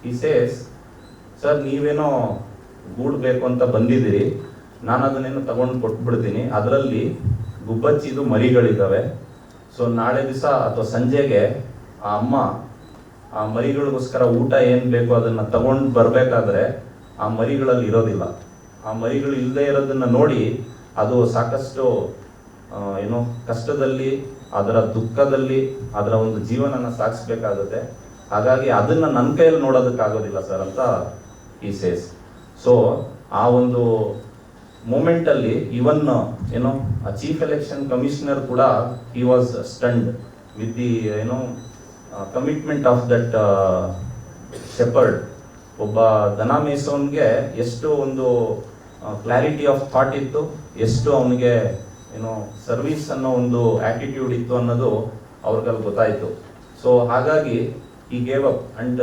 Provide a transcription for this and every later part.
ಈ says, sir ನೀವೇನೋ ಗೂಡು ಬೇಕು ಅಂತ ಬಂದಿದ್ದೀರಿ, ನಾನು ಅದನ್ನೇನು ತಗೊಂಡು ಕೊಟ್ಬಿಡ್ತೀನಿ, ಅದರಲ್ಲಿ ಗುಬ್ಬಚ್ಚಿದು ಮರಿಗಳಿದ್ದಾವೆ. ಸೊ ನಾಳೆ ದಿವಸ ಅಥವಾ ಸಂಜೆಗೆ ಆ ಅಮ್ಮ ಆ ಮರಿಗಳಿಗೋಸ್ಕರ ಊಟ ಏನು ಬೇಕೋ ಅದನ್ನು ತಗೊಂಡು ಬರಬೇಕಾದ್ರೆ ಆ ಮರಿಗಳಲ್ಲಿ ಇರೋದಿಲ್ಲ. ಆ ಮರಿಗಳು ಇಲ್ಲದೆ ಇರೋದನ್ನು ನೋಡಿ ಅದು ಸಾಕಷ್ಟು ಏನೋ ಕಷ್ಟದಲ್ಲಿ, ಅದರ ದುಃಖದಲ್ಲಿ ಅದರ ಒಂದು ಜೀವನನ ಸಾಗಿಸ್ಬೇಕಾಗುತ್ತೆ. ಹಾಗಾಗಿ ಅದನ್ನು ನನ್ನ ಕೈಯಲ್ಲಿ ನೋಡೋದಕ್ಕಾಗೋದಿಲ್ಲ ಸರ್ ಅಂತ ಈ ಸೇಸ್. ಸೊ ಆ ಒಂದು ಮೂಮೆಂಟಲ್ಲಿ ಇವನ್ ಏನೋ ಆ ಚೀಫ್ ಎಲೆಕ್ಷನ್ ಕಮಿಷನರ್ ಕೂಡ he was stunned with the ಏನೋ ಕಮಿಟ್ಮೆಂಟ್ ಆಫ್ ದಟ್ ಶೆಪರ್ಡ್. ಒಬ್ಬ ದನ ಮೇಯಿಸೋನ್ಗೆ ಎಷ್ಟು ಒಂದು ಕ್ಲಾರಿಟಿ ಆಫ್ ಥಾಟ್ ಇತ್ತು, ಎಷ್ಟು ಅವನಿಗೆ ಏನೋ ಸರ್ವಿಸ್ ಅನ್ನೋ ಒಂದು ಆಟಿಟ್ಯೂಡ್ ಇತ್ತು ಅನ್ನೋದು ಅವ್ರಿಗಲ್ಲಿ ಗೊತ್ತಾಯಿತು. ಸೊ ಹಾಗಾಗಿ ಈ ಗೇವ್ ಅಪ್ ಅಂಡ್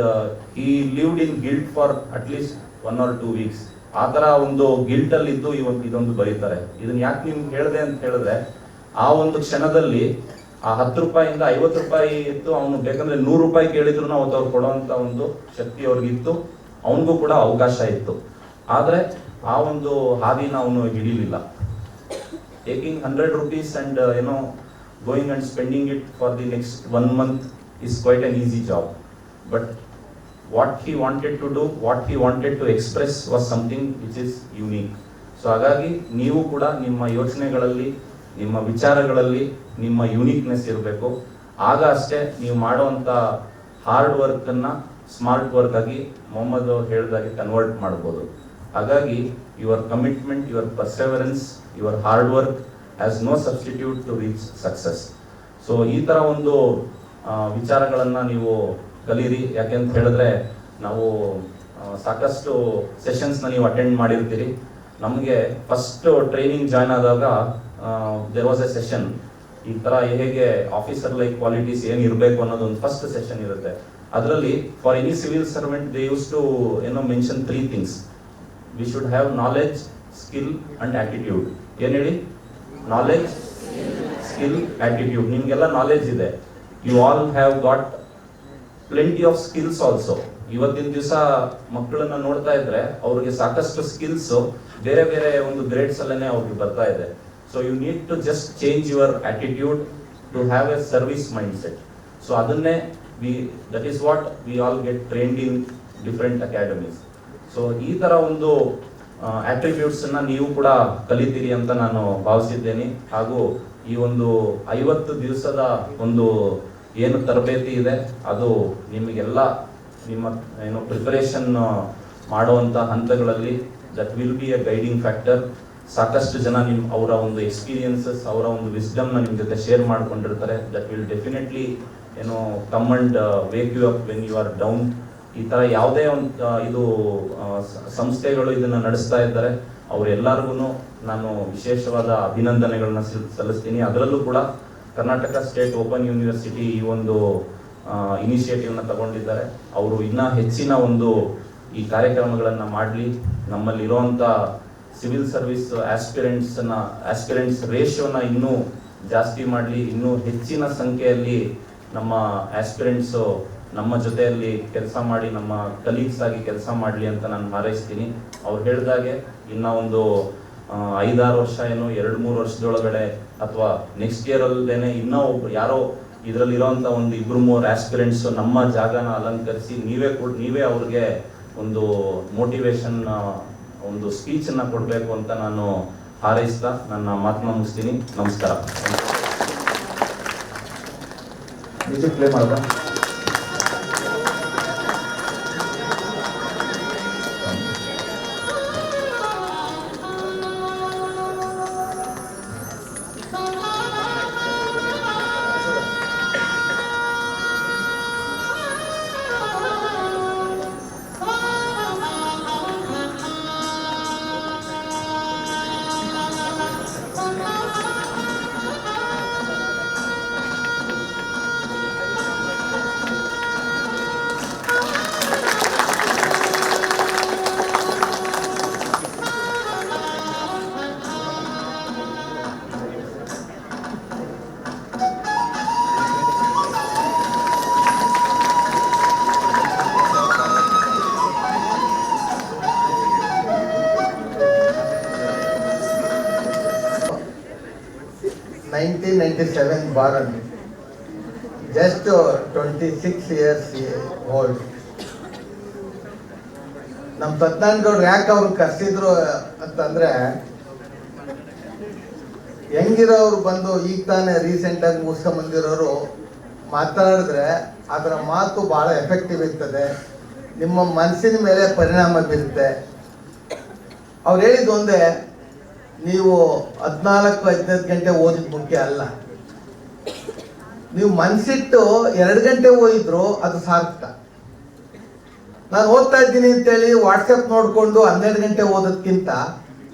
ಈ lived in guilt for at least 1 or 2 weeks. ಆ ಥರ ಒಂದು ಗಿಲ್ಟಲ್ಲಿ ಇದ್ದು ಇದೊಂದು ಬರೀತಾರೆ. ಇದನ್ನ ಯಾಕೆ ನಿಮ್ಗೆ ಹೇಳಿದೆ ಅಂತ ಹೇಳಿದ್ರೆ, ಆ ಒಂದು ಕ್ಷಣದಲ್ಲಿ ಆ 10 ರೂಪಾಯಿಂದ 50 ರೂಪಾಯಿ ಇತ್ತು, ಅವನು ಬೇಕಂದ್ರೆ 100 ರೂಪಾಯಿ ಕೇಳಿದ್ರು ಅವತ್ತು ಅವ್ರು ಕೊಡೋವಂಥ ಒಂದು ಶಕ್ತಿ ಅವ್ರಿಗಿತ್ತು, ಅವನಿಗೂ ಕೂಡ ಅವಕಾಶ ಇತ್ತು. ಆದರೆ ಆ ಒಂದು ಹಾದಿನ ಅವನು ಹಿಡಿಲಿಲ್ಲ. Taking 100 rupees and going and spending it for the next 1 month is quite an easy job. But what he wanted to do, what he wanted to express was something which is unique. So ಹಾಗಾಗಿ ನೀವು ಕೂಡ ನಿಮ್ಮ ಯೋಚನೆಗಳಲ್ಲಿ, ನಿಮ್ಮ ವಿಚಾರಗಳಲ್ಲಿ ನಿಮ್ಮ uniqueness ಇರಬೇಕು. ಆಗ ಅಷ್ಟೇ ನೀವು ಮಾಡುವಂಥ ಹಾರ್ಡ್ ವರ್ಕನ್ನು ಸ್ಮಾರ್ಟ್ ವರ್ಕ್ ಆಗಿ ಮೊಹಮ್ಮದ್ ಅವ್ರು ಹೇಳಿದಾಗೆ ಕನ್ವರ್ಟ್ ಮಾಡ್ಬೋದು. ಹಾಗಾಗಿ your commitment, your perseverance, your hard work has no substitute to reach success. So ಈ ಥರ ಒಂದು ವಿಚಾರಗಳನ್ನು ನೀವು ಕಲೀರಿ. ಯಾಕೆಂತ ಹೇಳಿದ್ರೆ ನಾವು ಸಾಕಷ್ಟು ಸೆಷನ್ಸ್ನ ನೀವು ಅಟೆಂಡ್ ಮಾಡಿರ್ತೀರಿ. ನಮಗೆ ಫಸ್ಟ್ ಟ್ರೈನಿಂಗ್ ಜಾಯ್ನ್ ಆದಾಗ ದೇರ್ ವಾಸ್ ಎ ಸೆಷನ್, ಈ ಥರ ಹೇಗೆ ಆಫೀಸರ್ ಲೈಕ್ ಕ್ವಾಲಿಟೀಸ್ ಏನು ಇರಬೇಕು ಅನ್ನೋದು ಒಂದು ಫಸ್ಟ್ ಸೆಷನ್ ಇರುತ್ತೆ. ಅದರಲ್ಲಿ for any civil servant they used to mention 3 things. We should have knowledge, skill and attitude. ಏನು ಹೇಳಿ? Knowledge, skill, attitude. ನಿಮಗೆಲ್ಲ ನಾಲೆಡ್ಜ್ ಇದೆ, you all have got plenty of skills also. ಇವತ್ತಿನ ದಿವಸ ಮಕ್ಕಳನ್ನ ನೋಡ್ತಾ ಇದ್ರೆ ಅವ್ರಿಗೆ ಸಾಕಷ್ಟು ಸ್ಕಿಲ್ಸ್ ಬೇರೆ ಬೇರೆ ಒಂದು ಗ್ರೇಡ್ಸ್ ಅಲ್ಲೇ ಅವ್ರಿಗೆ ಬರ್ತಾ ಇದೆ. So you need to just change your attitude to have a service mindset. So ಅದನ್ನೇ that is what we all get trained in different academies. So ಈ ಥರ ಒಂದು ಆಟ್ರಿಬ್ಯೂಟ್ಸನ್ನು ನೀವು ಕೂಡ ಕಲಿತೀರಿ ಅಂತ ನಾನು ಭಾವಿಸಿದ್ದೇನೆ. ಹಾಗೂ ಈ ಒಂದು 50 ದಿವಸದ ಒಂದು ಏನು ತರಬೇತಿ ಇದೆ ಅದು ನಿಮಗೆಲ್ಲ ನಿಮ್ಮ ಪ್ರಿಪರೇಷನ್ ಮಾಡುವಂಥ ಹಂತಗಳಲ್ಲಿ that will be A guiding factor. ಸಾಕಷ್ಟು ಜನ ಅವರ ಒಂದು ಎಕ್ಸ್ಪೀರಿಯನ್ಸಸ್, ಅವರ ಒಂದು ವಿಸ್ಡಮ್ನ ನಿಮ್ಮ ಜೊತೆ ಶೇರ್ ಮಾಡ್ಕೊಂಡಿರ್ತಾರೆ. That will definitely come and wake you up when you are down. ಈ ಥರ ಯಾವುದೇ ಒಂದು ಇದು ಸಂಸ್ಥೆಗಳು ಇದನ್ನು ನಡೆಸ್ತಾ ಇದ್ದಾರೆ, ಅವರೆಲ್ಲರಿಗೂ ನಾನು ವಿಶೇಷವಾದ ಅಭಿನಂದನೆಗಳನ್ನ ಸಲ್ಲಿಸ್ತೀನಿ. ಅದರಲ್ಲೂ ಕೂಡ ಕರ್ನಾಟಕ ಸ್ಟೇಟ್ ಓಪನ್ ಯೂನಿವರ್ಸಿಟಿ ಈ ಒಂದು ಇನಿಷಿಯೇಟಿವ್ನ ತಗೊಂಡಿದ್ದಾರೆ. ಅವರು ಇನ್ನೂ ಹೆಚ್ಚಿನ ಒಂದು ಈ ಕಾರ್ಯಕ್ರಮಗಳನ್ನು ಮಾಡಲಿ, ನಮ್ಮಲ್ಲಿರುವಂಥ ಸಿವಿಲ್ ಸರ್ವಿಸ್ ಆಸ್ಪಿರೆಂಟ್ಸ್ ರೇಷಿಯೋನ ಇನ್ನೂ ಜಾಸ್ತಿ ಮಾಡಲಿ, ಇನ್ನೂ ಹೆಚ್ಚಿನ ಸಂಖ್ಯೆಯಲ್ಲಿ ನಮ್ಮ ಆಸ್ಪಿರೆಂಟ್ಸು ನಮ್ಮ ಜೊತೆಯಲ್ಲಿ ಕೆಲಸ ಮಾಡಿ, ನಮ್ಮ ಕಲೀಗ್ಸ್ ಆಗಿ ಕೆಲಸ ಮಾಡಲಿ ಅಂತ ನಾನು ಹಾರೈಸ್ತೀನಿ. ಅವ್ರು ಹೇಳಿದಾಗೆ ಇನ್ನೂ ಒಂದು 5-6 ವರ್ಷ, 2-3 ವರ್ಷದೊಳಗಡೆ ಅಥವಾ ನೆಕ್ಸ್ಟ್ ಇಯರ್ ಅಲ್ಲದೇನೆ ಇನ್ನೂ ಯಾರೋ ಇದರಲ್ಲಿರೋಂಥ ಒಂದು 2-3 ಆಸ್ಪಿರೆಂಟ್ಸ್ ನಮ್ಮ ಜಾಗನ ಅಲಂಕರಿಸಿ ನೀವೇ ಅವ್ರಿಗೆ ಒಂದು ಮೋಟಿವೇಶನ್ ಒಂದು ಸ್ಪೀಚನ್ನು ಕೊಡಬೇಕು ಅಂತ ನಾನು ಹಾರೈಸ್ತಾ ನನ್ನ ಮಾತನ್ನ ಮುಗಿಸ್ತೀನಿ. ನಮಸ್ಕಾರ. ಮ್ಯೂಸಿಕ್ ಪ್ಲೇ ಮಾಡೋದಾ? 1997 born, just 26 years old. ನಮ್ಮ ಸತ್ಯನಾರಾಯಣ ಯಾಕೆ ಅವ್ರು ಕರೆಸಿದ್ರು ಅಂತಂದ್ರೆ, ಹೆಂಗಿರೋರು ಬಂದು ಈಗ ತಾನೇ ರೀಸೆಂಟಾಗಿ ಮುಗಿಸ್ಕೊಂಬಂದಿರೋರು ಮಾತಾಡಿದ್ರೆ ಅದರ ಮಾತು ಭಾಳ ಎಫೆಕ್ಟಿವ್ ಇರ್ತದೆ, ನಿಮ್ಮ ಮನಸ್ಸಿನ ಮೇಲೆ ಪರಿಣಾಮ ಬೀರುತ್ತೆ. ಅವ್ರು ಹೇಳಿದ್ದು ಒಂದೇ, ನೀವು 14-15 ಗಂಟೆ ಓದಿದ ಮುಖ್ಯ ಅಲ್ಲ, ನೀವು ಮನಸ್ಸಿಟ್ಟು 2 ಗಂಟೆ ಓದಿದ್ರು ಅದು ಸಾರ್ಥಕ. ನಾನು ಓದ್ತಾ ಇದ್ದೀನಿ ಅಂತೇಳಿ ವಾಟ್ಸಪ್ ನೋಡಿಕೊಂಡು 12 ಗಂಟೆ ಓದೋದ್ಕಿಂತ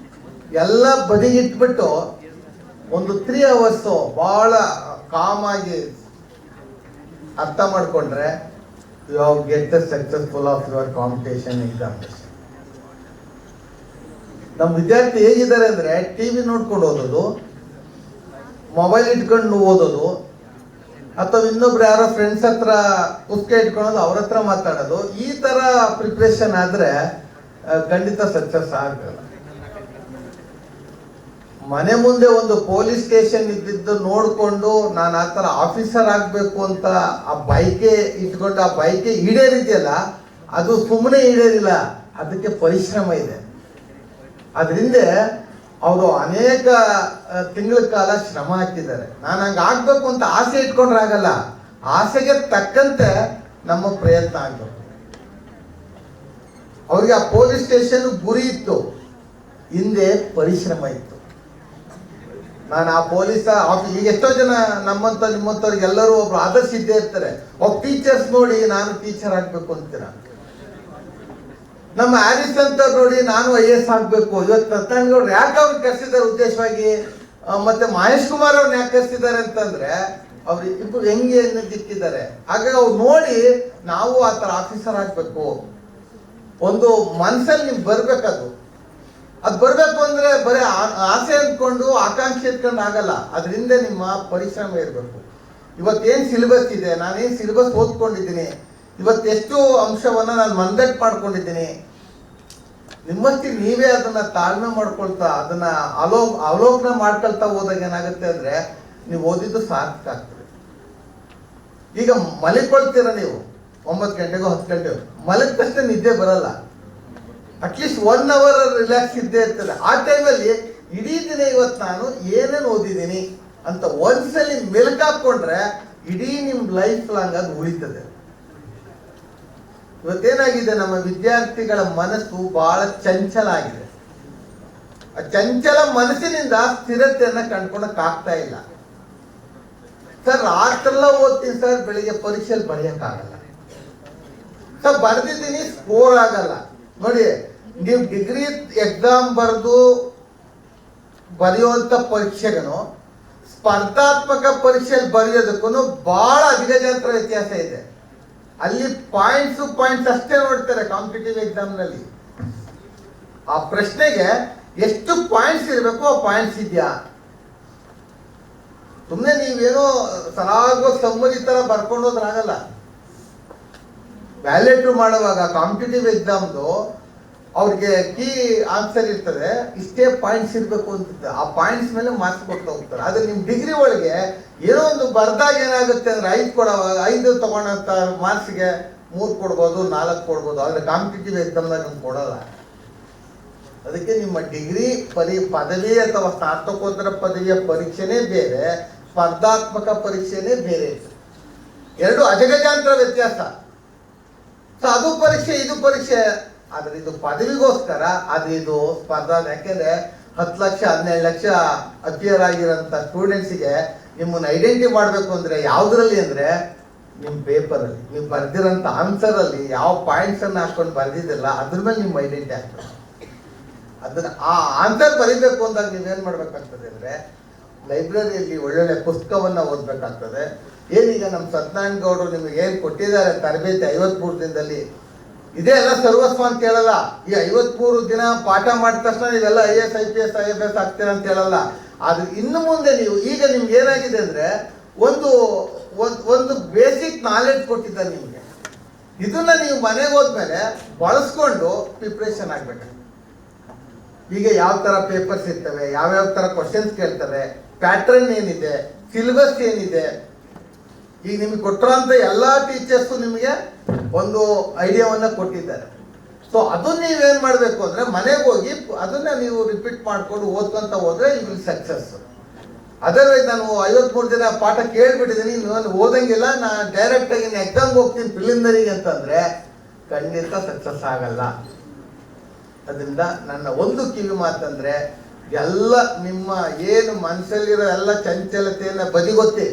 ಎಲ್ಲ ಬದಿಗಿಟ್ಬಿಟ್ಟು ಒಂದು 3 hours ಭಾಳ ಕಾಮಾಗಿ ಅರ್ಥ ಮಾಡಿಕೊಂಡ್ರೆ you have get the successful of your competition examination. ನಮ್ಮ ವಿದ್ಯಾರ್ಥಿ ಹೇಗಿದ್ದಾರೆ ಅಂದರೆ, ಟಿ ವಿ ನೋಡ್ಕೊಂಡು ಓದೋದು, ಮೊಬೈಲ್ ಇಟ್ಕೊಂಡು ಓದೋದು, ಅಥವಾ ಇನ್ನೊಬ್ರು ಯಾರೋ ಫ್ರೆಂಡ್ಸ್ ಹತ್ರ ಪುಸ್ತಕ ಇಟ್ಕೊಳ್ಳೋದು, ಅವ್ರ ಹತ್ರ ಮಾತಾಡೋದು, ಈ ಥರ ಪ್ರಿಪ್ರೇಷನ್ ಆದರೆ ಖಂಡಿತ ಸಕ್ಸಸ್ ಆಗಲ್ಲ. ಮನೆ ಮುಂದೆ ಒಂದು ಪೊಲೀಸ್ ಸ್ಟೇಷನ್ ಇದ್ದಿದ್ದು ನೋಡಿಕೊಂಡು ನಾನು ಆ ಥರ ಆಫೀಸರ್ ಆಗಬೇಕು ಅಂತ ಆ ಬೈಕೆ ಇಟ್ಕೊಂಡು ಆ ಬೈಕೆ ಈಡೇರಿದೆಯಲ್ಲ, ಅದು ಸುಮ್ಮನೆ ಈಡೇರಿಲ್ಲ, ಅದಕ್ಕೆ ಪರಿಶ್ರಮ ಇದೆ. ಅದರಿಂದ ಅವರು ಅನೇಕ ತಿಂಗಳ ಕಾಲ ಶ್ರಮ ಹಾಕಿದ್ದಾರೆ. ನಾನು ಹಂಗೆ ಆಗಬೇಕು ಅಂತ ಆಸೆ ಇಟ್ಕೊಂಡ್ರೆ ಆಗಲ್ಲ, ಆಸೆಗೆ ತಕ್ಕಂತೆ ನಮ್ಮ ಪ್ರಯತ್ನ ಆಗಬೇಕು. ಅವ್ರಿಗೆ ಆ ಪೊಲೀಸ್ ಸ್ಟೇಷನ್ ಗುರಿ ಇತ್ತು, ಹಿಂದೆ ಪರಿಶ್ರಮ ಇತ್ತು. ನಾನು ಆ ಪೊಲೀಸ ಈಗ ಎಷ್ಟೋ ಜನ ನಮ್ಮಂತ ನಿಮ್ಮಂಥವ್ರಿಗೆ ಎಲ್ಲರೂ ಒಬ್ರು ಆದರ್ಶ ಇದ್ದೇ ಇರ್ತಾರೆ. ಒಬ್ಬ ಟೀಚರ್ಸ್ ನೋಡಿ ನಾನು ಟೀಚರ್ ಆಗಬೇಕು ಅಂತೀರ, ನಮ್ಮ ಹ್ಯಾರಿಸ್ ಅಂತ ನೋಡಿ ನಾನು IAS ಆಗಬೇಕು. ಇವತ್ತು ಸತ್ಯನಾರಾಯಣ ಯಾಕೆ ಅವ್ರು ಕರೆಸಿದ್ದಾರೆ ಉದ್ದೇಶವಾಗಿ, ಮತ್ತೆ ಮಹೇಶ್ ಕುಮಾರ್ ಅವ್ರನ್ನ ಯಾಕೆ ಕರೆಸಿದ್ದಾರೆ ಅಂತಂದ್ರೆ, ಅವ್ರು ಇಬ್ಬರು ಹೆಂಗೆ ದಿಕ್ಕಿದ್ದಾರೆ. ಹಾಗಾಗಿ ಅವ್ರು ನೋಡಿ ನಾವು ಆ ಥರ ಆಫೀಸರ್ ಆಗಬೇಕು, ಒಂದು ಮನಸ್ಸಲ್ಲಿ ನಿಮ್ಗೆ ಬರ್ಬೇಕದು. ಅದು ಬರಬೇಕು ಅಂದರೆ ಬರೀ ಆಸೆ ಅಂದ್ಕೊಂಡು ಆಕಾಂಕ್ಷೆ ಇಟ್ಕೊಂಡು ಆಗಲ್ಲ, ಅದರಿಂದ ನಿಮ್ಮ ಪರಿಶ್ರಮ ಇರಬೇಕು. ಇವತ್ತೇನು ಸಿಲೆಬಸ್ ಇದೆ, ನಾನೇನು ಸಿಲೆಬಸ್ ಓದ್ಕೊಂಡಿದ್ದೀನಿ, ಇವತ್ತೆಷ್ಟು ಅಂಶವನ್ನು ನಾನು ಮಂದಟ್ ಮಾಡ್ಕೊಂಡಿದ್ದೀನಿ, ನಿಮ್ಮಷ್ಟಿಗೆ ನೀವೇ ಅದನ್ನು ತಾಳ್ಮೆ ಮಾಡ್ಕೊಳ್ತಾ ಅದನ್ನು ಅವಲೋಕನ ಮಾಡ್ಕೊಳ್ತಾ ಹೋದಾಗ ಏನಾಗುತ್ತೆ ಅಂದರೆ ನೀವು ಓದಿದ್ದು ಸಾರ್ಥಕ ಆಗ್ತದೆ. ಈಗ ಮಲಿಕೊಳ್ತೀರ ನೀವು 9 ಗಂಟೆಗೋ 10 ಗಂಟೆಗೋ, ಮಲಗಿದ ತಕ್ಷಣ ನಿದ್ದೆ ಬರಲ್ಲ, ಅಟ್ಲೀಸ್ಟ್ 1 hour ರಿಲ್ಯಾಕ್ಸ್ ಇದ್ದೇ ಇರ್ತದೆ. ಆ ಟೈಮಲ್ಲಿ ಇಡೀ ದಿನ ಇವತ್ತು ನಾನು ಏನೇನು ಓದಿದ್ದೀನಿ ಅಂತ ಒಂದ್ಸಲಿ ಮೆಲುಕಾಕೊಂಡ್ರೆ ಇಡೀ ನಿಮ್ಮ ಲೈಫ್ ಲಾಂಗ್ ಅದು ಉಳಿತದೆ. ಇವತ್ತೇನಾಗಿದೆ, ನಮ್ಮ ವಿದ್ಯಾರ್ಥಿಗಳ ಮನಸ್ಸು ಬಹಳ ಚಂಚಲ ಆಗಿದೆ. ಆ ಚಂಚಲ ಮನಸ್ಸಿನಿಂದ ಸ್ಥಿರತೆಯನ್ನ ಕಂಡ್ಕೊಳಕ್ಕಾಗ್ತಾ ಇಲ್ಲ. ಸರ್ ರಾತ್ರೆಲ್ಲ ಓದ್ತೀನಿ ಸರ್, ಬೆಳಿಗ್ಗೆ ಪರೀಕ್ಷೆಯಲ್ಲಿ ಬರೆಯಕ್ಕಾಗಲ್ಲ ಸರ್, ಬರ್ದಿದ್ದೀನಿ ಸ್ಕೋರ್ ಆಗಲ್ಲ. ನೋಡಿ, ನೀವು ಡಿಗ್ರಿ ಎಕ್ಸಾಮ್ ಬರೆಯುವಂತ ಪರೀಕ್ಷೆಗೂ ಸ್ಪರ್ಧಾತ್ಮಕ ಪರೀಕ್ಷೆಯಲ್ಲಿ ಬರೆಯೋದಕ್ಕೂ ಬಹಳ ಅಧಿಗಜಾಂತರ ವ್ಯತ್ಯಾಸ ಇದೆ. ಅಲ್ಲಿ ಪಾಯಿಂಟ್ಸ್ ಅಷ್ಟೇ ನೋಡ್ತಾರೆ ಕಾಂಪಿಟೇಟಿವ್ ಎಕ್ಸಾಮ್ನಲ್ಲಿ. ಆ ಪ್ರಶ್ನೆಗೆ ಎಷ್ಟು ಪಾಯಿಂಟ್ಸ್ ಇರಬೇಕು, ಆ ಪಾಯಿಂಟ್ಸ್ ಇದೆಯಾ? ಸುಮ್ಮನೆ ನೀವೇನೋ ಸರಾಗೋ ಸಮ್ಮರಿ ತರ ಬರ್ಕೊಂಡು ಹೋದ್ರಾಗಲ್ಲ. ವ್ಯಾಲ್ಯೂಟು ಮಾಡುವಾಗ ಕಾಂಪಿಟೇಟಿವ್ ಎಕ್ಸಾಮ್ದು ಅವ್ರಿಗೆ ಕೀ ಆನ್ಸರ್ ಇರ್ತದೆ, ಇಷ್ಟೇ ಪಾಯಿಂಟ್ಸ್ ಇರಬೇಕು ಅಂತ. ಆ ಪಾಯಿಂಟ್ಸ್ ಮೇಲೆ ಮಾರ್ಕ್ಸ್ ಕೊಡ್ತಾ ಹೋಗ್ತಾರೆ. ಆದರೆ ನಿಮ್ಮ ಡಿಗ್ರಿ ಒಳಗೆ ಏನೋ ಒಂದು ಬರ್ದಾಗ ಏನಾಗುತ್ತೆ ಅಂದರೆ 5 ಕೊಡುವಾಗ 5 ತಗೊಂಡಂಥ ಮಾರ್ಕ್ಸ್ಗೆ 3 ಕೊಡ್ಬೋದು, 4 ಕೊಡ್ಬೋದು. ಆದರೆ ಕಾಂಪಿಟೇಟಿವ್ ಎಕ್ಸಾಮ್ದಾಗ ನಮ್ಗೆ ಕೊಡೋಲ್ಲ. ಅದಕ್ಕೆ ನಿಮ್ಮ ಡಿಗ್ರಿ ಪದವಿ ಅಥವಾ ಸ್ನಾತಕೋತ್ತರ ಪದವಿಯ ಪರೀಕ್ಷೆನೇ ಬೇರೆ, ಸ್ಪರ್ಧಾತ್ಮಕ ಪರೀಕ್ಷೆನೇ ಬೇರೆ. 2 ಅಜಗಜಾಂತರ ವ್ಯತ್ಯಾಸ. ಸೊ ಅದು ಪರೀಕ್ಷೆ, ಇದು ಪರೀಕ್ಷೆ. ಆದರೆ ಇದು ಪದವಿಗೋಸ್ಕರ, ಆದರೆ ಇದು ಸ್ಪರ್ಧಾ. ಯಾಕೆಂದ್ರೆ 10 ಲಕ್ಷ 12 ಲಕ್ಷ ಅಪಿಯರ್ ಆಗಿರೋಂಥ ಸ್ಟೂಡೆಂಟ್ಸಿಗೆ ನಿಮ್ಮನ್ನು ಐಡೆಂಟಿಫೈ ಮಾಡಬೇಕು ಅಂದರೆ ಯಾವುದರಲ್ಲಿ ಅಂದರೆ ನಿಮ್ಮ ಪೇಪರಲ್ಲಿ ನೀವು ಬರೆದಿರೋಂಥ ಆನ್ಸರಲ್ಲಿ ಯಾವ ಪಾಯಿಂಟ್ಸನ್ನು ಹಾಕೊಂಡು ಬರೆದಿದ್ದಿಲ್ಲ ಅದ್ರ ಮೇಲೆ ನಿಮ್ಮ ಐಡೆಂಟಿಟಿ ಆಗ್ತದೆ. ಅದನ್ನು ಆ ಆನ್ಸರ್ ಬರೀಬೇಕು ಅಂದಾಗ ನೀವೇನು ಮಾಡಬೇಕಾಗ್ತದೆ ಅಂದರೆ ಲೈಬ್ರರಿಯಲ್ಲಿ ಒಳ್ಳೊಳ್ಳೆ ಪುಸ್ತಕವನ್ನು ಓದಬೇಕಾಗ್ತದೆ. ಏನೀಗ ನಮ್ಮ ಸತ್ಯನಾರಾಯಣ ಗೌಡರು ನಿಮಗೆ ಏನು ಕೊಟ್ಟಿದ್ದಾರೆ ತರಬೇತಿ 53 ದಿನದಲ್ಲಿ, ಇದೇ ಎಲ್ಲ ಸರ್ವಸ್ವ ಅಂತ ಹೇಳಲ್ಲ. ಈ 53 ದಿನ ಪಾಠ ಮಾಡಿದ ತಕ್ಷಣ ನೀವೆಲ್ಲ IAS IPS IFS ಆಗ್ತೀರ ಅಂತ ಹೇಳಲ್ಲ. ಆದ್ರೆ ಇನ್ನು ಮುಂದೆ ನೀವು ಈಗ ನಿಮ್ಗೆ ಏನಾಗಿದೆ ಅಂದರೆ ಒಂದು ಬೇಸಿಕ್ ನಾಲೆಡ್ಜ್ ಕೊಟ್ಟಿದ್ದಾರೆ ನಿಮಗೆ. ಇದನ್ನ ನೀವು ಮನೆಗೆ ಹೋದ್ಮೇಲೆ ಬಳಸ್ಕೊಂಡು ಪ್ರಿಪ್ರೇಷನ್ ಆಗ್ಬೇಕು. ಈಗ ಯಾವ ಥರ ಪೇಪರ್ಸ್ ಇರ್ತವೆ, ಯಾವ್ಯಾವ ಥರ ಕ್ವಶನ್ಸ್ ಕೇಳ್ತಾರೆ, ಪ್ಯಾಟ್ರನ್ ಏನಿದೆ, ಸಿಲೆಬಸ್ ಏನಿದೆ, ಈಗ ನಿಮಗೆ ಕೊಟ್ಟಿರೋಂಥ ಎಲ್ಲ ಟೀಚರ್ಸು ನಿಮಗೆ ಒಂದು ಐಡಿಯಾವನ್ನು ಕೊಟ್ಟಿದ್ದಾರೆ. ಸೊ ಅದನ್ನ ನೀವೇನು ಮಾಡಬೇಕು ಅಂದರೆ ಮನೆಗೆ ಹೋಗಿ ಅದನ್ನ ನೀವು ರಿಪೀಟ್ ಮಾಡಿಕೊಂಡು ಓದ್ಕೊಂತ ಹೋದ್ರೆ ಯು ವಿಲ್ ಸಕ್ಸಸ್. ಅದರ್ವೈಸ್ ನಾನು 53 ದಿನ ಪಾಠ ಕೇಳಿಬಿಟ್ಟಿದ್ದೀನಿ, ನಾನು ಓದಂಗಿಲ್ಲ, ನಾನು ಡೈರೆಕ್ಟಾಗಿ ಎಕ್ಸಾಮ್ಗೆ ಹೋಗ್ತೀನಿ ಪ್ರಿಲಿಮಿನರಿಗೆ ಅಂತಂದರೆ ಖಂಡಿತ ಸಕ್ಸಸ್ ಆಗಲ್ಲ. ಅದರಿಂದ ನನ್ನ ಒಂದು ಕಿವಿ ಮಾತಂದರೆ ಎಲ್ಲ ನಿಮ್ಮ ಏನು ಮನಸ್ಸಲ್ಲಿರೋ ಎಲ್ಲ ಚಂಚಲತೆಯನ್ನು ಬದಿಗೊತ್ತಿ,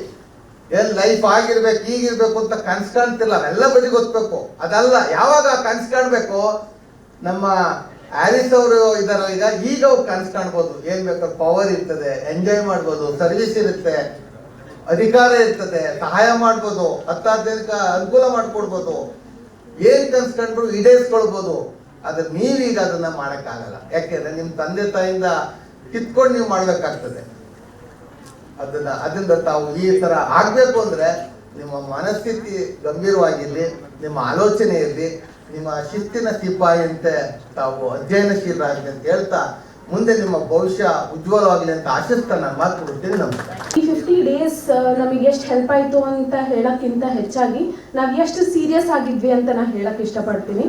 ಏನು ಲೈಫ್ ಆಗಿರ್ಬೇಕು ಈಗಿರ್ಬೇಕು ಅಂತ ಕನ್ಸು ಕಾಣ್ತಿಲ್ಲ, ಅವೆಲ್ಲ ಬದಿಗೊತ್ತಬೇಕು. ಅದಲ್ಲ, ಯಾವಾಗ ಕನ್ಸು ಕಾಣಬೇಕು, ನಮ್ಮ ಹ್ಯಾರಿಸ್ ಅವರು ಇದಾರೋ ಈಗ ಅವ್ರು ಕನ್ಸು ಕಾಣ್ಬೋದು. ಏನು ಬೇಕಾದ್ರೆ ಪವರ್ ಇರ್ತದೆ, ಎಂಜಾಯ್ ಮಾಡ್ಬೋದು, ಸರ್ವಿಸ್ ಇರುತ್ತೆ, ಅಧಿಕಾರ ಇರ್ತದೆ, ಸಹಾಯ ಮಾಡ್ಬೋದು, 10 ಜನಕ್ಕೆ ಅನುಕೂಲ ಮಾಡಿಕೊಡ್ಬೋದು, ಏನು ಕನ್ಸು ಕಂಡ್ರು ಈಡೇರಿಸ್ಕೊಳ್ಬೋದು. ಆದ್ರೆ ನೀವೀಗ ಅದನ್ನ ಮಾಡೋಕ್ಕಾಗಲ್ಲ. ಯಾಕೆಂದ್ರೆ ನಿಮ್ಮ ತಂದೆ ತಾಯಿಯಿಂದ ಕಿತ್ಕೊಂಡು ನೀವು ಮಾಡ್ಬೇಕಾಗ್ತದೆ. ಅದರಿಂದ ತಾವು ಈ ತರ ಆಗ್ಬೇಕು ಅಂದ್ರೆ ನಿಮ್ಮ ಮನಸ್ಥಿತಿ ಗಂಭೀರವಾಗಿರ್ಲಿ, ನಿಮ್ಮ ಆಲೋಚನೆ ಇರಲಿ, ನಿಮ್ಮ ಶಿಸ್ತಿನ ಸಿಪಾಯಿಯಂತೆ ತಾವು ಅಧ್ಯಯನಶೀಲರಾಗಲಿ ಅಂತ ಹೇಳ್ತಾ ಮುಂದೆ ನಿಮ್ಮ ಭವಿಷ್ಯ ಉಜ್ವಲವಾಗಲಿ ಅಂತ ಆಶಿಸ್ತಾ ನಾನು ಮಾತು ಕೊಡ್ತೀನಿ. ನಮಸ್ಕಾರ. ಈ 50 ಡೇಸ್ ನಮಗೆ ಎಷ್ಟು ಹೆಲ್ಪ್ ಆಯಿತು ಅಂತ ಹೇಳೋಕ್ಕಿಂತ ಹೆಚ್ಚಾಗಿ ನಾವು ಎಷ್ಟು ಸೀರಿಯಸ್ ಆಗಿದ್ವಿ ಅಂತ ನಾನು ಹೇಳಕ್ಕೆ ಇಷ್ಟಪಡ್ತೀನಿ.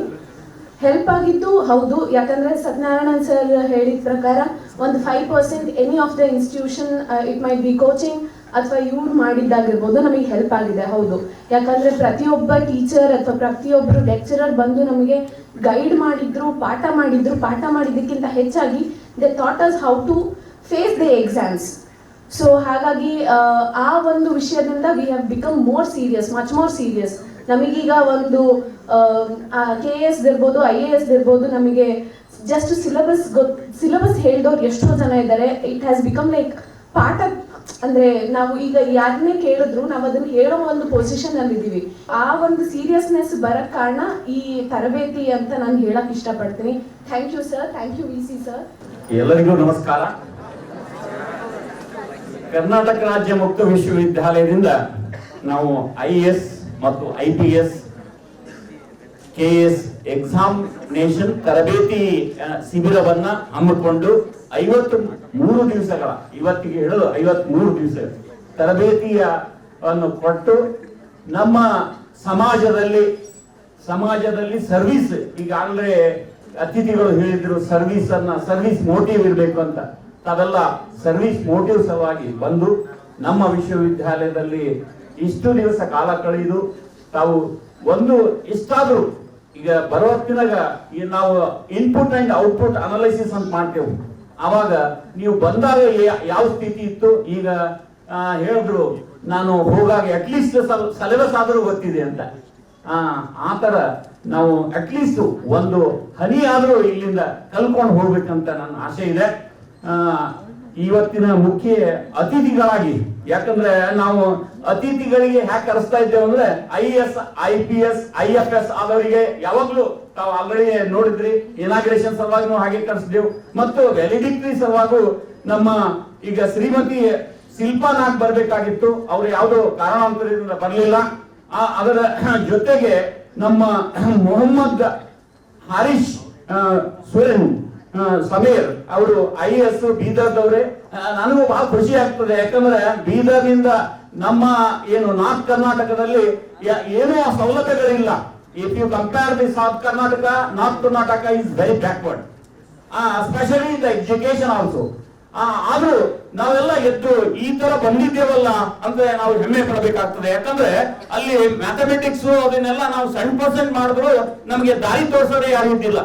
ಹೆಲ್ಪ್ ಆಗಿದ್ದು ಹೌದು, ಯಾಕಂದರೆ ಸತ್ಯನಾರಾಯಣನ್ ಸರ್ ಹೇಳಿದ ಪ್ರಕಾರ ಒಂದು 5% any of the institution, it might be coaching ಅಥವಾ ಇವ್ರು ಮಾಡಿದ್ದಾಗಿರ್ಬೋದು, ನಮಗೆ ಹೆಲ್ಪ್ ಆಗಿದೆ. ಹೌದು, ಯಾಕಂದರೆ ಪ್ರತಿಯೊಬ್ಬ ಟೀಚರ್ ಅಥವಾ ಪ್ರತಿಯೊಬ್ಬರು ಲೆಕ್ಚರರ್ ಬಂದು ನಮಗೆ ಗೈಡ್ ಮಾಡಿದ್ರು, ಪಾಠ ಮಾಡಿದ್ದಕ್ಕಿಂತ ಹೆಚ್ಚಾಗಿ they thought us how to face the exams. So ಹಾಗಾಗಿ ಆ ಒಂದು ವಿಷಯದಿಂದ we have become more serious, much more serious. ನಮಗೀಗ ಒಂದು KS ಇರ್ಬೋದು, IAS ಇರ್ಬೋದು, ನಮಗೆ ಜಸ್ಟ್ ಸಿಲೆಬಸ್ ಹೇಳಿದವ್ರು ಎಷ್ಟೋ ಜನ ಇದ್ದಾರೆ. ಇಟ್ ಹ್ಯಾಸ್ ಬಿಕಮ್ ಲೈಕ್ ಪಾಠ, ಅಂದರೆ ನಾವು ಈಗ ಯಾರನ್ನೇ ಕೇಳಿದ್ರು ನಾವು ಅದನ್ನು ಹೇಳೋ ಒಂದು ಪೊಸಿಷನ್ ಅಲ್ಲಿ ಇದ್ದೀವಿ. ಆ ಒಂದು ಸೀರಿಯಸ್ನೆಸ್ ಬರಕ್ ಕಾರಣ ಈ ತರಬೇತಿ ಅಂತ ನಾನು ಹೇಳಕ್ ಇಷ್ಟಪಡ್ತೀನಿ. Thank you sir, thank you VC sir. ಎಲ್ಲರಿಗೂ ನಮಸ್ಕಾರ. ಕರ್ನಾಟಕ ರಾಜ್ಯ ಮುಕ್ತ ವಿಶ್ವವಿದ್ಯಾಲಯದಿಂದ ನಾವು IAS ಮತ್ತು IPS KS ಎಕ್ಸಾಮಿನೇಷನ್ ತರಬೇತಿ ಶಿಬಿರವನ್ನ ಹಮ್ಮಿಕೊಂಡು 53 ದಿವಸಗಳ, ಇವತ್ತಿಗೆ ಹೇಳಲು 53 ದಿವಸ ತರಬೇತಿಯನ್ನು ಕೊಟ್ಟು ನಮ್ಮ ಸಮಾಜದಲ್ಲಿ ಸರ್ವಿಸ್, ಈಗಾಗಲೇ ಅತಿಥಿಗಳು ಹೇಳಿದ್ರು ಸರ್ವಿಸ್ ಮೋಟಿವ್ ಇರಬೇಕು ಅಂತ. ತಾವೆಲ್ಲ ಸರ್ವಿಸ್ ಮೋಟಿವ್ ಸಲುವಾಗಿ ಬಂದು ನಮ್ಮ ವಿಶ್ವವಿದ್ಯಾಲಯದಲ್ಲಿ ಇಷ್ಟು ದಿವಸ ಕಾಲ ಕಳೆದು ತಾವು ಒಂದು ಇಷ್ಟಾದ್ರು ಈಗ ಬರುವತ್ತಿನಾಗ ನಾವು ಇನ್ಪುಟ್ ಅಂಡ್ ಔಟ್ಪುಟ್ ಅನಾಲಿಸಿಸ್ ಅಂತ ಮಾಡ್ತೇವೆ. ಆವಾಗ ನೀವು ಬಂದಾಗ ಯಾವ ಸ್ಥಿತಿ ಇತ್ತು, ಈಗ ಹೇಳಿದ್ರು ನಾನು ಹೋಗಾಗ ಅಟ್ಲೀಸ್ಟ್ ಸಿಲೆಬಸ್ ಆದರೂ ಗೊತ್ತಿದೆ ಅಂತ. ಆ ತರ ನಾವು ಅಟ್ಲೀಸ್ಟ್ ಒಂದು ಹನಿ ಆದರೂ ಇಲ್ಲಿಂದ ಕಲ್ಕೊಂಡು ಹೋಗ್ಬೇಕಂತ ನನ್ನ ಆಸೆ ಇದೆ. ಇವತ್ತಿನ ಮುಖ್ಯ ಅತಿಥಿಗಳಾಗಿ, ಯಾಕಂದ್ರೆ ನಾವು ಅತಿಥಿಗಳಿಗೆ ಹ್ಯಾಕ್ ಕರೆಸ್ತಾ ಇದ್ದೇವೆ ಅಂದ್ರೆ IAS IPS IFS ಆದವರಿಗೆ ಯಾವಾಗ್ಲೂ ತಾವು ಆಲ್ರೆಡಿ ನೋಡಿದ್ರಿ, ಇನಾಗ್ರೇಷನ್ ಸಲುವಾಗಿ ನಾವು ಹಾಗೆ ಕರೆಸಿದೆವು. ಮತ್ತು ವ್ಯಾಲಿಡಿಕ್ಟರಿ ಸಲುವಾಗಿ ನಮ್ಮ ಈಗ ಶ್ರೀಮತಿ ಶಿಲ್ಪಾ ನಾಗ್ ಬರ್ಬೇಕಾಗಿತ್ತು, ಅವ್ರು ಯಾವುದೋ ಕಾರಣಾಂತರದಿಂದ ಬರಲಿಲ್ಲ. ಅದರ ಜೊತೆಗೆ ನಮ್ಮ ಮೊಹಮ್ಮದ್ ಹಾರಿಶ್ ಸುರೇನ್ ಸಮೀರ್ ಅವರು IAS ಬೀದರ್ದವ್ರೆ. ನನಗೂ ಬಹಳ ಖುಷಿ ಆಗ್ತದೆ, ಯಾಕಂದ್ರೆ ಬೀದರ್ನಿಂದ ನಮ್ಮ ಏನು ನಾರ್ತ್ ಕರ್ನಾಟಕದಲ್ಲಿ ಏನೂ ಸೌಲಭ್ಯಗಳಿಲ್ಲ. If you compare the south Karnataka, north Karnataka is very backward, especially the education also. ಆದ್ರೂ ನಾವೆಲ್ಲ ಎದ್ದು ಈ ತರ ಬಂದಿದ್ದೇವಲ್ಲ ಅಂದ್ರೆ ನಾವು ಹೆಮ್ಮೆ ಪಡಬೇಕಾಗ್ತದೆ. ಯಾಕಂದ್ರೆ ಅಲ್ಲಿ ಮ್ಯಾಥಮೆಟಿಕ್ಸ್ ಅದನ್ನೆಲ್ಲ ನಾವು ಸಣ್ಣ ಪರ್ಸೆಂಟ್ ಮಾಡಿದ್ರು ನಮಗೆ ದಾರಿ ತೋರಿಸೋದೇ ಯಾರು ಇದ್ದಿಲ್ಲ.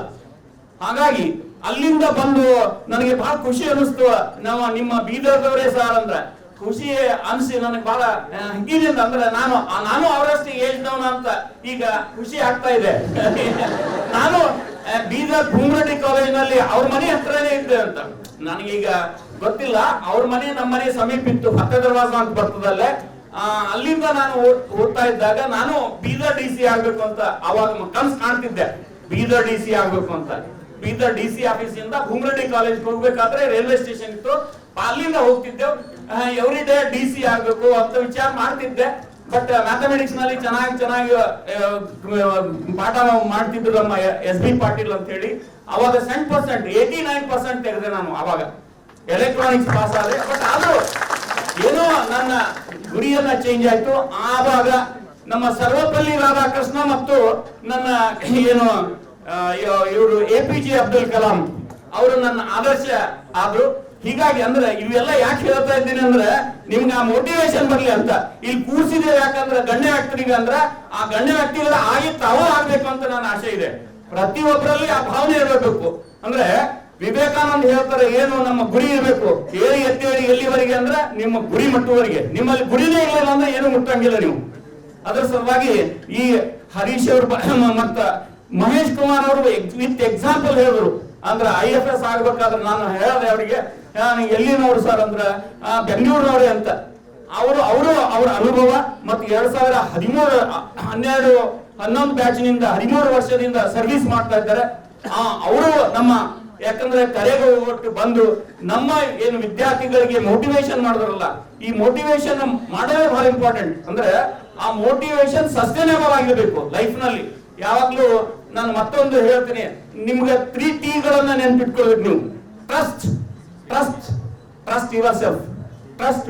ಹಾಗಾಗಿ ಅಲ್ಲಿಂದ ಬಂದು ನನಗೆ ಬಹಳ ಖುಷಿ ಅನಿಸ್ತು. ನಾವು ನಿಮ್ಮ ಬೀದರ್ದವರೇ ಸರ್ ಅಂದ್ರೆ ಖುಷಿ ಅನಿಸಿ ನನಗೆ ಬಹಳ ಹಿಂಗಿನಿಂದ ಅಂದ್ರೆ ನಾನು ಅವರಷ್ಟು ಏಜ್ ಡೌನ್ ಅಂತ ಈಗ ಖುಷಿ ಆಗ್ತಾ ಇದೆ. ನಾನು ಬೀದರ್ ಭೂಮರೆಡ್ಡಿ ಕಾಲೇಜಿನಲ್ಲಿ ಅವ್ರ ಮನೆ ಹತ್ರನೇ ಇದ್ದೆ ಅಂತ ನನಗೀಗ ಗೊತ್ತಿಲ್ಲ. ಅವ್ರ ಮನೆ ನಮ್ಮ ಮನೆ ಸಮೀಪ ಇತ್ತು, ಹತ್ತ ದರ್ವಾಜ ಅಂತ ಬರ್ತದಲ್ಲೇ. ಅಲ್ಲಿಂದ ನಾನು ಓದ್ತಾ ಇದ್ದಾಗ ನಾನು ಬೀದರ್ DC ಆಗ್ಬೇಕು ಅಂತ ಅವಾಗ ಕನ್ಸು ಕಾಣ್ತಿದ್ದೆ, ಬೀದರ್ DC ಆಗ್ಬೇಕು ಅಂತ. ಬೀದರ್ DC ಆಫೀಸಿಂದ ಭೂಮರೆಡ್ಡಿ ಕಾಲೇಜ್ ಹೋಗ್ಬೇಕಾದ್ರೆ ರೈಲ್ವೆ ಸ್ಟೇಷನ್ ಇತ್ತು, ಅಲ್ಲಿಂದ ಹೋಗ್ತಿದ್ದೆವು. ಎವ್ರಿ ಡೇ DC ಆಗ್ಬೇಕು ಅಂತ ವಿಚಾರ ಮಾಡ್ತಿದ್ದೆ. ಬಟ್ ಮ್ಯಾಥಮೆಟಿಕ್ಸ್ ನಲ್ಲಿ ಚೆನ್ನಾಗಿ ಪಾಠ ಮಾಡ್ತಿದ್ರು ನಮ್ಮ SB ಪಾಟೀಲ್ ಅಂತ ಹೇಳಿ. ಅವಾಗ ಸೆಂಟ್ ಪರ್ಸೆಂಟ್ 89% ತೆಗೆದೆ ನಾನು. ಅವಾಗ ಎಲೆಕ್ಟ್ರಾನಿಕ್ಸ್ ಪಾಸ್ ಆದ್ರೆ. ಬಟ್ ಆದ್ರೂ ಏನೋ ನನ್ನ ಗುರಿಯನ್ನ ಚೇಂಜ್ ಆಯ್ತು. ಆವಾಗ ನಮ್ಮ ಸರ್ವಪಲ್ಲಿ ರಾಧಾಕೃಷ್ಣ ಮತ್ತು ನನ್ನ ಏನು ಇವರು APJ ಅಬ್ದುಲ್ ಕಲಾಂ ಅವರು ನನ್ನ ಆದರ್ಶ ಆದ್ರು. ಹೀಗಾಗಿ ಅಂದ್ರೆ ಇವೆಲ್ಲ ಯಾಕೆ ಹೇಳ್ತಾ ಇದ್ದೀನಿ ಅಂದ್ರೆ ನಿಮ್ಗೆ ಆ ಮೋಟಿವೇಶನ್ ಬರ್ಲಿ ಅಂತ ಇಲ್ಲಿ ಕೂರ್ಸಿದೆ. ಯಾಕಂದ್ರೆ ಗಣ್ಯ ವ್ಯಕ್ತಿಗೆ ಅಂದ್ರೆ ಆ ಗಣ್ಯ ವ್ಯಕ್ತಿಗಳ ಆಗಿ ತಾವೂ ಆಗ್ಬೇಕು ಅಂತ ನನ್ನ ಆಸೆ ಇದೆ. ಪ್ರತಿಯೊಬ್ಬರಲ್ಲಿ ಆ ಭಾವನೆ ಇರಬೇಕು. ಅಂದ್ರೆ ವಿವೇಕಾನಂದ ಹೇಳ್ತಾರೆ, ಏನು ನಮ್ಮ ಗುರಿ ಇರಬೇಕು, ಏರಿ ಎತ್ತೇಳಿ ಎಲ್ಲಿವರೆಗೆ ಅಂದ್ರೆ ನಿಮ್ಮ ಗುರಿ ಮುಟ್ಟುವರೆಗೆ. ನಿಮ್ಮಲ್ಲಿ ಗುರಿನೇ ಇಲ್ಲ ಅಂದ್ರೆ ಏನು ಮುಟ್ಟಂಗಿಲ್ಲ ನೀವು. ಅದರ ಸಲುವಾಗಿ ಈ ಹರೀಶ್ ಅವರು ಮತ್ತ ಮಹೇಶ್ ಕುಮಾರ್ ಅವರು ವಿತ್ ಎಕ್ಸಾಂಪಲ್ ಹೇಳಿದ್ರು. ಅಂದ್ರೆ IFS ಆಗ್ಬೇಕಾದ್ರೆ ನಾನು ಹೇಳಿದೆ ಅವರಿಗೆ, ಎಲ್ಲಿನವರು ಸರ್ ಅಂದ್ರೆ ಬೆಂಗಳೂರಿನವರೇ ಅಂತ. ಅವರು ಅವರ ಅನುಭವ ಮತ್ತು 2011 ಬ್ಯಾಚ್ ನಿಂದ 13 ವರ್ಷದಿಂದ ಸರ್ವಿಸ್ ಮಾಡ್ತಾ ಇದ್ದಾರೆ. ಅವರು ನಮ್ಮ ಯಾಕಂದ್ರೆ ಕರೆಗೆ ಒಟ್ಟು ಬಂದು ನಮ್ಮ ಏನು ವಿದ್ಯಾರ್ಥಿಗಳಿಗೆ ಮೋಟಿವೇಶನ್ ಮಾಡಿದ್ರಲ್ಲ, ಈ ಮೋಟಿವೇಶನ್ ಮಾಡೋದೇ ಬಹಳ ಇಂಪಾರ್ಟೆಂಟ್. ಅಂದ್ರೆ ಆ ಮೋಟಿವೇಶನ್ ಸಸ್ಟೈನೇಬಲ್ ಆಗಿರಬೇಕು ಲೈಫ್ ನಲ್ಲಿ. ಯಾವಾಗ್ಲೂ ನಾನು ಮತ್ತೊಂದು ಹೇಳ್ತೀನಿ, ನಿಮ್ಗೆ 3 Tಗಳನ್ನ ನೆನ್ಪಿಟ್ಕೊಳ್ಬೇಕು ನೀವು. Trust trust your self, trust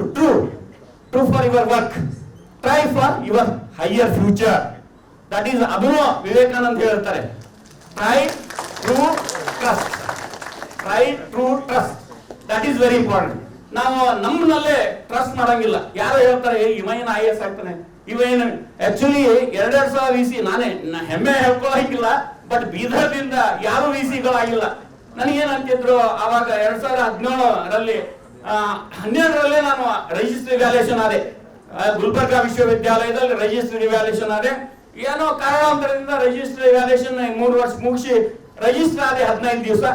true for your work, try for your higher future. That is ಅದು ವಿವೇಕಾನಂದ ಹೇಳ್ತಾರೆ. Try true trust that is very important. ನಾವು ನಮ್ಮನಲ್ಲೇ ಟ್ರಸ್ಟ್ ಮಾಡಂಗಿಲ್ಲ. ಯಾರು ಹೇಳ್ತಾರೆ ಇವ ಏನು IAS ಆಗ್ತಾನೆ, ಇವ ಏನು ಆಕ್ಚುಲಿ 2000 VC ನಾನೇ ಹೆಮ್ಮೆ ಹೇಳ್ಕೊಳಂಗಿಲ್ಲ. ಬಟ್ ಬೀದರ್ದಿಂದ ಯಾರು VCಗಳಾಗಿಲ್ಲ. ನನಗೇನ್ ಅಂತಿದ್ರು ಅವಾಗ 2017ರಲ್ಲಿ 12ರಲ್ಲೇ ನಾನು ರಿಜಿಸ್ಟರ್ ಇವ್ಯಾಲ್ಯೂಯೇಷನ್ ಆದೆ. ಗುಲ್ಬರ್ಗಾ ವಿಶ್ವವಿದ್ಯಾಲಯದಲ್ಲಿ ರಿಜಿಸ್ಟರ್ ಇವ್ಯಾಲ್ಯೂಯೇಷನ್ ಆದೆ. ಏನೋ ಕಾರಣಾಂತರದಿಂದ ರಿಜಿಸ್ಟರ್ ಇವ್ಯಾಲ್ಯೂಯೇಷನ್ 3 ವರ್ಷ ಮುಗಿಸಿ ರಿಜಿಸ್ಟರ್ ಆದೆ 15 ದಿವಸ.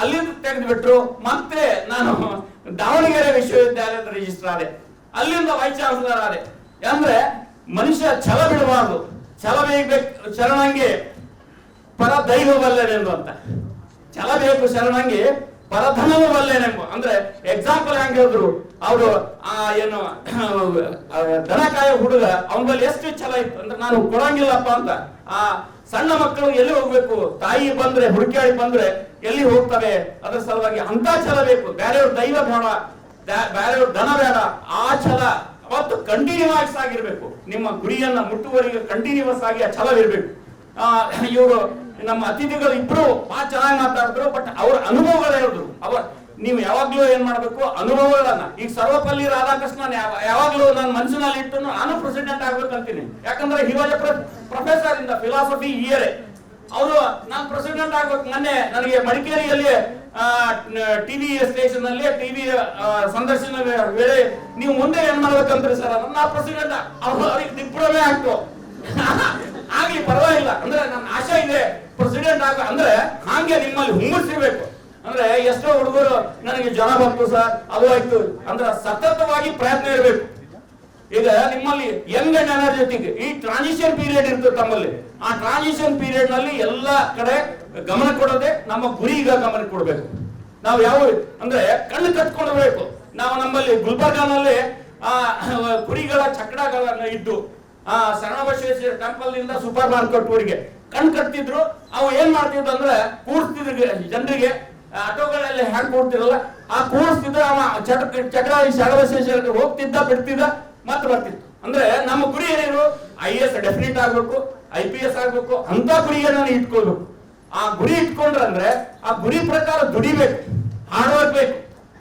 ಅಲ್ಲಿಂದ ತೆಗೆದು ಬಿಟ್ರು. ಮತ್ತೆ ನಾನು ದಾವಣಗೆರೆ ವಿಶ್ವವಿದ್ಯಾಲಯದ ರಿಜಿಸ್ಟರ್ ಆದೆ. ಅಲ್ಲಿಂದ ವೈಸ್ ಚಾನ್ಸಲರ್ ಆದೆ. ಅಂದ್ರೆ ಮನುಷ್ಯ ಛಲ ಬಿಡಬಾರ್ದು. ಛಲ ಬೇಕು ಶರಣಂಗೆ ಪರ ದೈವ ಬಲ್ಲೆನೆಂದು ಅಂತ. ಛಲ ಬೇಕು ಶರಣಂಗೆ ಪರಧನವೂ ಬಲ್ಲೆನೆಂಬ. ಅಂದ್ರೆ ಎಕ್ಸಾಂಪಲ್ ಹೆಂಗ್ ಹೇಳಿದ್ರು ಅವರು ಏನು ದನ ಕಾಯೋ ಹುಡುಗ ಅವನ ಬಳಿ ಎಷ್ಟು ಛಲ ಇತ್ತು ಅಂದ್ರೆ ನಾನು ಕೊಡಂಗಿಲ್ಲಪ್ಪ ಅಂತ. ಆ ಸಣ್ಣ ಮಕ್ಕಳು ಎಲ್ಲಿ ಹೋಗ್ಬೇಕು, ತಾಯಿ ಬಂದ್ರೆ ಹುಡುಕಾಡಿ ಬಂದ್ರೆ ಎಲ್ಲಿ ಹೋಗ್ತವೆ. ಅದರ ಸಲುವಾಗಿ ಅಂತ ಛಲ ಬೇಕು. ಬೇರೆಯವ್ರ ದೈವ ಬೇಡ, ಬೇರೆಯವ್ರ ದನ ಬೇಡ. ಆ ಛಲ ಅವತ್ತು ಕಂಟಿನ್ಯೂಸ್ ಆಗಿರ್ಬೇಕು. ನಿಮ್ಮ ಗುರಿಯನ್ನ ಮುಟ್ಟುವವರೆಗೆ ಕಂಟಿನ್ಯೂಸ್ ಆಗಿ ಆ ಛಲವಿರ್ಬೇಕು. ಇವರು ನಮ್ಮ ಅತಿಥಿಗಳು ಇಬ್ರು ಬಹಳ ಚೆನ್ನಾಗಿ ಮಾತಾಡಿದ್ರು. ಬಟ್ ಅವ್ರ ಅನುಭವಗಳು ಹೇಳಿದ್ರು. ನೀವು ಯಾವಾಗ್ಲೂ ಏನ್ ಮಾಡ್ಬೇಕು, ಅನುಭವಗಳನ್ನ. ಈಗ ಸರ್ವಪಲ್ಲಿ ರಾಧಾಕೃಷ್ಣನ್ ಯಾವಾಗ್ಲೂ ನನ್ನ ಮನಸ್ಸಿನಲ್ಲಿ ಇಟ್ಟು ನಾನು ಪ್ರೆಸಿಡೆಂಟ್ ಆಗ್ಬೇಕಂತೀನಿ. ಯಾಕಂದ್ರೆ he was A professor in the philosophy year. ಅವರು ನಾನು ಪ್ರೆಸಿಡೆಂಟ್ ಆಗ್ಬೇಕು. ಮೊನ್ನೆ ನನಗೆ ಮಡಿಕೇರಿಯಲ್ಲಿ ಟಿವಿ ಸ್ಟೇಷನ್ ಅಲ್ಲಿ ಟಿವಿ ಸಂದರ್ಶನ ವೇಳೆ ನೀವು ಮುಂದೆ ಏನ್ ಮಾಡ್ಬೇಕಂತ್ರಿ ಸರ್, ನಾ ಪ್ರೆಸಿಡೆಂಟ್ ಅವ್ರಿಗೆ ದಿಗ್ಭ್ರಮೆ ಆಗ್ತು. ಆಗ್ಲಿ ಪರವಾಗಿಲ್ಲ, ಅಂದ್ರೆ ನನ್ನ ಆಶೆ ಇದೆ ಪ್ರೆಸಿಡೆಂಟ್ ಆಗ. ಅಂದ್ರೆ ಹಾಗೆ ನಿಮ್ಮಲ್ಲಿ ಹುಮ್ಮಸ್ಸಿರ್ಬೇಕು. ಅಂದ್ರೆ ಎಷ್ಟೋ ಹುಡುಗರು ನನಗೆ ಜ್ವರ ಬಂತು ಸರ್, ಅದು ಆಯ್ತು ಅಂದ್ರೆ ಸತತವಾಗಿ ಪ್ರಯತ್ನ ಇರಬೇಕು. ಈಗ ನಿಮ್ಮಲ್ಲಿ ಯಂಗ್ ಅಂಡ್ ಎನರ್ಜೆಟಿಕ್ ಈ ಟ್ರಾನ್ಸಿಷನ್ ಪೀರಿಯಡ್ ಇರ್ತದೆ ತಮ್ಮಲ್ಲಿ. ಆ ಟ್ರಾನ್ಸಿಷನ್ ಪೀರಿಯಡ್ ನಲ್ಲಿ ಎಲ್ಲಾ ಕಡೆ ಗಮನ ಕೊಡದೆ ನಮ್ಮ ಗುರಿಗ ಗಮನ ಕೊಡಬೇಕು. ನಾವು ಯಾವ ಅಂದ್ರೆ ಕಣ್ಣು ಕಟ್ಕೊಳ್ಬೇಕು. ನಾವು ನಮ್ಮಲ್ಲಿ ಗುಲ್ಬರ್ಗಾನಲ್ಲಿ ಕುರಿಗಳ ಚಕ್ರಗಳನ್ನ ಇದ್ದು ಶರಣಬಸವೇಶ್ವರ ಟೆಂಪಲ್ ನಿಂದ ಸೂಪರ್ ಮಾರ್ಕೆಟ್ ಊರಿಗೆ ಕಣ್ ಕಟ್ತಿದ್ರು. ಅವು ಏನ್ ಮಾಡ್ತಿದ್ರು ಅಂದ್ರೆ ಕೂಡಿಸ್ತಿದ್ರು ಜನರಿಗೆ. ಆಟೋಗಳಲ್ಲಿ ಹ್ಯಾಂಡ್ ಕೊಡ್ತಿರಲ್ಲ, ಆ ಕೂಡಿಸ್ತಿದ್ರು. ಅವ ಚಕ್ರ ಶರಣಬಸವೇಶ್ವರ ಹೋಗ್ತಿದ್ದ, ಬಿಡ್ತಿದ್ದ, ಮತ್ತೆ ಬರ್ತಿತ್ತು. ಅಂದ್ರೆ ನಮ್ಮ ಗುರಿ ಏನೇನು, IAS ಡೆಫಿನೆಟ್ ಆಗ್ಬೇಕು, IPS ಆಗ್ಬೇಕು. ಅಂತ ಗುರಿಗೆ ನಾನು ಇಟ್ಕೊಳ್ಬೇಕು. ಆ ಗುರಿ ಇಟ್ಕೊಂಡ್ರಂದ್ರೆ ಆ ಗುರಿ ಪ್ರಕಾರ ದುಡಿಬೇಕು.